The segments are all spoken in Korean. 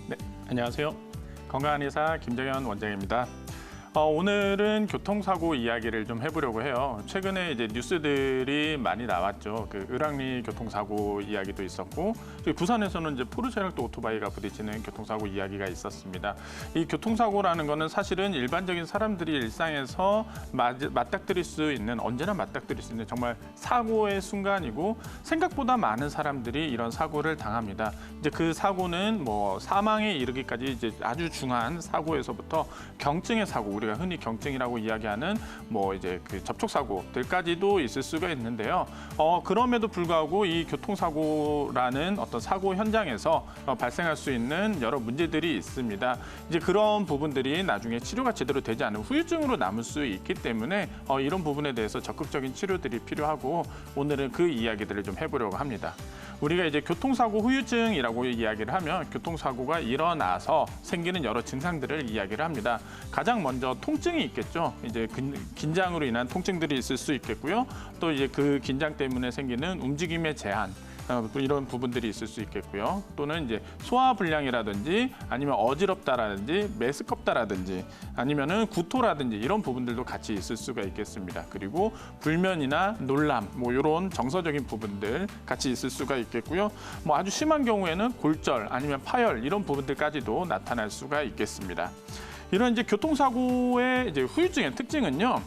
네, 안녕하세요. 건강한 의사 김정현 원장입니다. 오늘은 교통사고 이야기를 좀 해보려고 해요. 최근에 이제 뉴스들이 많이 나왔죠. 그 을왕리 교통사고 이야기도 있었고, 부산에서는 이제 포르쉐랑 또 오토바이가 부딪히는 교통사고 이야기가 있었습니다. 이 교통사고라는 거는 사실은 일반적인 사람들이 일상에서 맞닥뜨릴 수 있는, 언제나 맞닥뜨릴 수 있는 정말 사고의 순간이고, 생각보다 많은 사람들이 이런 사고를 당합니다. 이제 그 사고는 뭐 사망에 이르기까지 이제 아주 중한 사고에서부터 경증의 사고, 우리가 흔히 경증이라고 이야기하는 뭐 이제 그 접촉사고들까지도 있을 수가 있는데요. 그럼에도 불구하고 이 교통사고라는 어떤 사고 현장에서 발생할 수 있는 여러 문제들이 있습니다. 이제 그런 부분들이 나중에 치료가 제대로 되지 않은 후유증으로 남을 수 있기 때문에 이런 부분에 대해서 적극적인 치료들이 필요하고, 오늘은 그 이야기들을 좀 해보려고 합니다. 우리가 이제 교통사고 후유증이라고 이야기를 하면 교통사고가 일어나서 생기는 여러 증상들을 이야기를 합니다. 가장 먼저 통증이 있겠죠. 이제 긴장으로 인한 통증들이 있을 수 있겠고요. 또 이제 그 긴장 때문에 생기는 움직임의 제한, 이런 부분들이 있을 수 있겠고요. 또는 이제 소화불량이라든지 아니면 어지럽다라든지 메스껍다라든지 아니면은 구토라든지 이런 부분들도 같이 있을 수가 있겠습니다. 그리고 불면이나 놀람, 뭐 이런 정서적인 부분들 같이 있을 수가 있겠고요. 뭐 아주 심한 경우에는 골절 아니면 파열 이런 부분들까지도 나타날 수가 있겠습니다. 이런 이제 교통사고의 이제 후유증의 특징은요.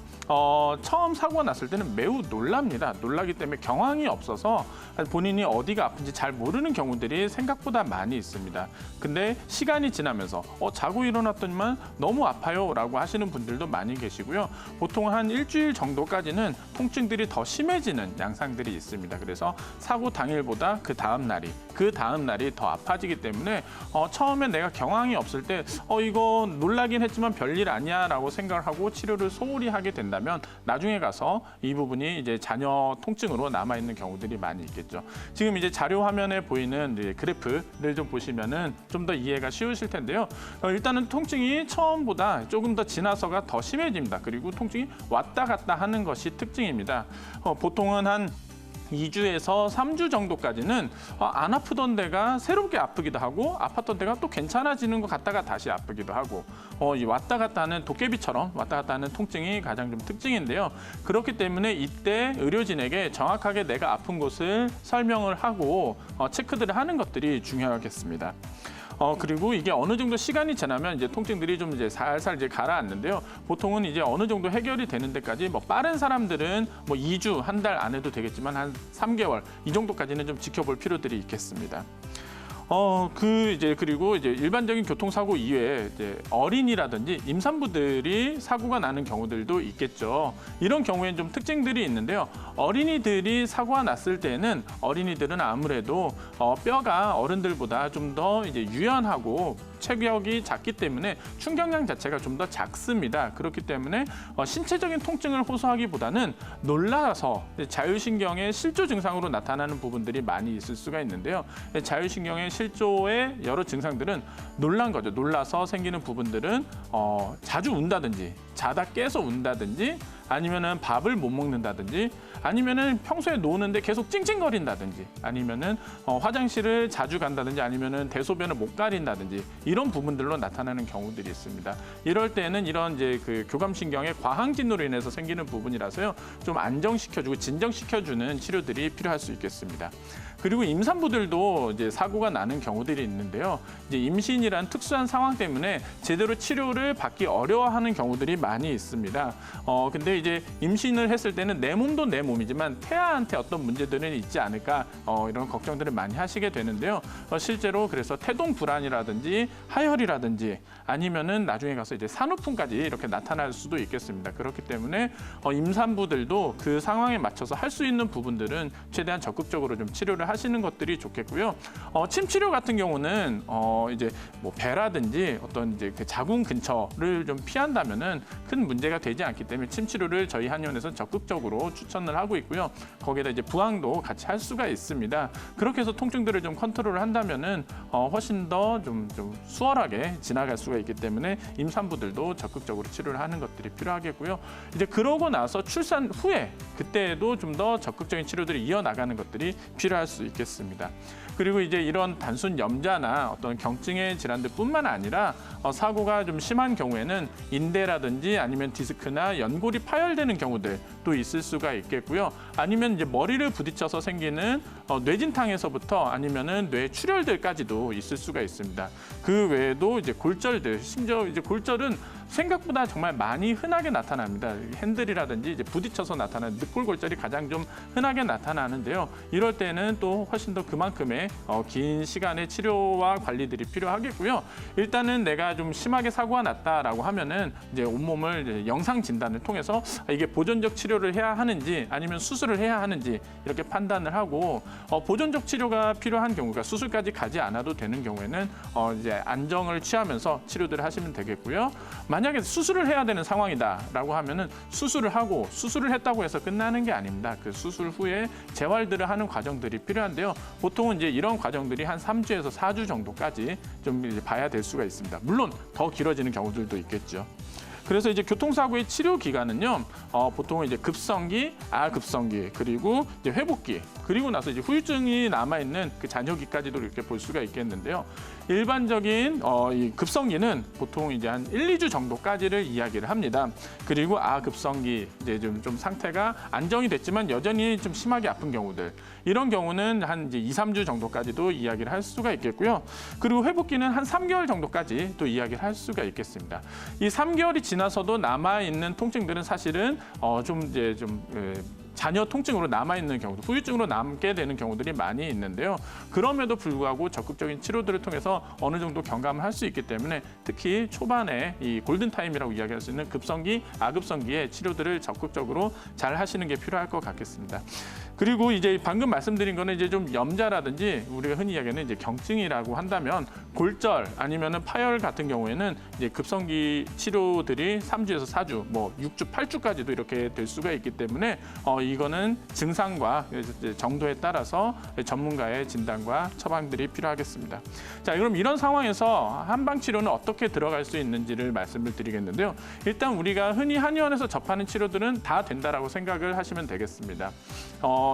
처음 사고가 났을 때는 매우 놀랍니다. 놀라기 때문에 경황이 없어서 본인이 어디가 아픈지 잘 모르는 경우들이 생각보다 많이 있습니다. 근데 시간이 지나면서 자고 일어났더니만 너무 아파요라고 하시는 분들도 많이 계시고요. 보통 한 일주일 정도까지는 통증들이 더 심해지는 양상들이 있습니다. 그래서 사고 당일보다 그 다음 날이 더 아파지기 때문에 처음에 내가 경황이 없을 때 이거 놀라긴 했지만 별일 아니야라고 생각을 하고 치료를 소홀히 하게 된다면 나중에 가서 이 부분이 이제 잔여 통증으로 남아 있는 경우들이 많이 있겠죠. 지금 이제 자료 화면에 보이는 이제 그래프를 좀 보시면은 좀 더 이해가 쉬우실 텐데요. 일단은 통증이 처음보다 조금 더 지나서가 더 심해집니다. 그리고 통증이 왔다 갔다 하는 것이 특징입니다. 보통은 한 2주에서 3주 정도까지는 안 아프던 데가 새롭게 아프기도 하고, 아팠던 데가 또 괜찮아지는 것 같다가 다시 아프기도 하고, 이 왔다 갔다 하는 도깨비처럼 왔다 갔다 하는 통증이 가장 좀 특징인데요. 그렇기 때문에 이때 의료진에게 정확하게 내가 아픈 곳을 설명을 하고 체크들을 하는 것들이 중요하겠습니다. 그리고 이게 어느 정도 시간이 지나면 이제 통증들이 좀 이제 살살 이제 가라앉는데요. 보통은 이제 어느 정도 해결이 되는 데까지 뭐 빠른 사람들은 뭐 2주, 한 달 안 해도 되겠지만 한 3개월 이 정도까지는 좀 지켜볼 필요들이 있겠습니다. 그리고 이제 일반적인 교통사고 이외에 이제 어린이라든지 임산부들이 사고가 나는 경우들도 있겠죠. 이런 경우에는 좀 특징들이 있는데요. 어린이들이 사고가 났을 때는 어린이들은 아무래도 뼈가 어른들보다 좀 더 이제 유연하고 체격이 작기 때문에 충격량 자체가 좀 더 작습니다. 그렇기 때문에 신체적인 통증을 호소하기보다는 놀라서 자율신경의 실조 증상으로 나타나는 부분들이 많이 있을 수가 있는데요. 자율신경의 실조의 여러 증상들은 놀란 거죠. 놀라서 생기는 부분들은 자주 운다든지 자다 깨서 운다든지 아니면은 밥을 못 먹는다든지 아니면은 평소에 노는데 계속 찡찡거린다든지 아니면은 화장실을 자주 간다든지 아니면은 대소변을 못 가린다든지 이런 부분들로 나타나는 경우들이 있습니다. 이럴 때는 이런 이제 그 교감신경의 과항진으로 인해서 생기는 부분이라서요. 좀 안정시켜주고 진정시켜주는 치료들이 필요할 수 있겠습니다. 그리고 임산부들도 이제 사고가 나는 경우들이 있는데요. 이제 임신이란 특수한 상황 때문에 제대로 치료를 받기 어려워하는 경우들이 많이 있습니다. 근데 이제 임신을 했을 때는 내 몸도 내 몸이지만 태아한테 어떤 문제들은 있지 않을까 이런 걱정들을 많이 하시게 되는데요. 실제로 그래서 태동 불안이라든지 하혈이라든지 아니면은 나중에 가서 이제 산후풍까지 이렇게 나타날 수도 있겠습니다. 그렇기 때문에 임산부들도 그 상황에 맞춰서 할 수 있는 부분들은 최대한 적극적으로 좀 치료를 하시는 것들이 좋겠고요. 침 치료 같은 경우는 이제 뭐 배라든지 어떤 이제 그 자궁 근처를 좀 피한다면은 큰 문제가 되지 않기 때문에 침 치료를 저희 한의원에서 적극적으로 추천을 하고 있고요. 거기에다 이제 부항도 같이 할 수가 있습니다. 그렇게 해서 통증들을 좀 컨트롤을 한다면은 훨씬 더 좀 수월하게 지나갈 수가 있기 때문에 임산부들도 적극적으로 치료를 하는 것들이 필요하겠고요. 이제 그러고 나서 출산 후에 그때에도 좀 더 적극적인 치료들이 이어나가는 것들이 필요할 수 있겠습니다. 그리고 이제 이런 단순 염자나 어떤 경증의 질환들뿐만 아니라 사고가 좀 심한 경우에는 인대라든지 아니면 디스크나 연골이 파열되는 경우들도 있을 수가 있겠고요. 아니면 이제 머리를 부딪혀서 생기는 뇌진탕에서부터 아니면은 뇌 출혈들까지도 있을 수가 있습니다. 그 외에도 이제 골절들, 심지어 이제 골절은 생각보다 정말 많이 흔하게 나타납니다. 핸들이라든지 이제 부딪혀서 나타나는 늑골골절이 가장 좀 흔하게 나타나는데요. 이럴 때는 또 훨씬 더 그만큼의 긴 시간의 치료와 관리들이 필요하겠고요. 일단은 내가 좀 심하게 사고가 났다라고 하면은 이제 온몸을 이제 영상 진단을 통해서 이게 보존적 치료를 해야 하는지 아니면 수술을 해야 하는지 이렇게 판단을 하고 보존적 치료가 필요한 경우가 수술까지 가지 않아도 되는 경우에는 이제 안정을 취하면서 치료들을 하시면 되겠고요. 만약에 수술을 해야 되는 상황이다라고 하면은 수술을 하고 수술을 했다고 해서 끝나는 게 아닙니다. 그 수술 후에 재활들을 하는 과정들이 필요한데요. 보통은 이제 이런 과정들이 한 3주에서 4주 정도까지 좀 이제 봐야 될 수가 있습니다. 물론 더 길어지는 경우들도 있겠죠. 그래서 이제 교통사고의 치료 기간은요, 보통은 이제 급성기, 아급성기, 그리고 이제 회복기, 그리고 나서 이제 후유증이 남아있는 그 잔여기까지도 이렇게 볼 수가 있겠는데요. 일반적인 이 급성기는 보통 이제 한 1, 2주 정도까지를 이야기를 합니다. 그리고 아급성기, 이제 좀 상태가 안정이 됐지만 여전히 좀 심하게 아픈 경우들, 이런 경우는 한 이제 2, 3주 정도까지도 이야기를 할 수가 있겠고요. 그리고 회복기는 한 3개월 정도까지 또 이야기를 할 수가 있겠습니다. 이 3개월이 지나서도 남아있는 통증들은 사실은 잔여 통증으로 남아있는 경우도, 후유증으로 남게 되는 경우들이 많이 있는데요. 그럼에도 불구하고 적극적인 치료들을 통해서 어느 정도 경감을 할 수 있기 때문에 특히 초반에 이 골든타임이라고 이야기할 수 있는 급성기, 아급성기의 치료들을 적극적으로 잘 하시는 게 필요할 것 같겠습니다. 그리고 이제 방금 말씀드린 거는 이제 좀 염자라든지 우리가 흔히 이야기하는 이제 경증이라고 한다면 골절 아니면은 파열 같은 경우에는 이제 급성기 치료들이 3주에서 4주, 뭐 6주, 8주까지도 이렇게 될 수가 있기 때문에 이거는 증상과 정도에 따라서 전문가의 진단과 처방들이 필요하겠습니다. 자, 그럼 이런 상황에서 한방 치료는 어떻게 들어갈 수 있는지를 말씀을 드리겠는데요. 일단 우리가 흔히 한의원에서 접하는 치료들은 다 된다라고 생각을 하시면 되겠습니다.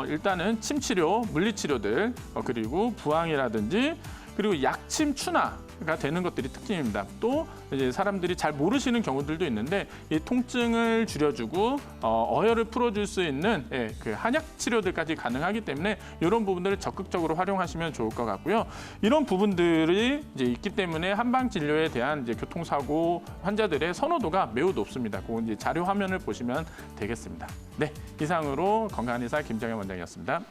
일단은 침치료, 물리치료들, 그리고 부항이라든지 그리고 약침 추나가 되는 것들이 특징입니다. 또 이제 사람들이 잘 모르시는 경우들도 있는데 이 통증을 줄여주고 어혈을 풀어줄 수 있는 그 한약 치료들까지 가능하기 때문에 이런 부분들을 적극적으로 활용하시면 좋을 것 같고요. 이런 부분들이 이제 있기 때문에 한방 진료에 대한 이제 교통사고 환자들의 선호도가 매우 높습니다. 그 이제 자료 화면을 보시면 되겠습니다. 네, 이상으로 건강한 의사 김정현 원장이었습니다.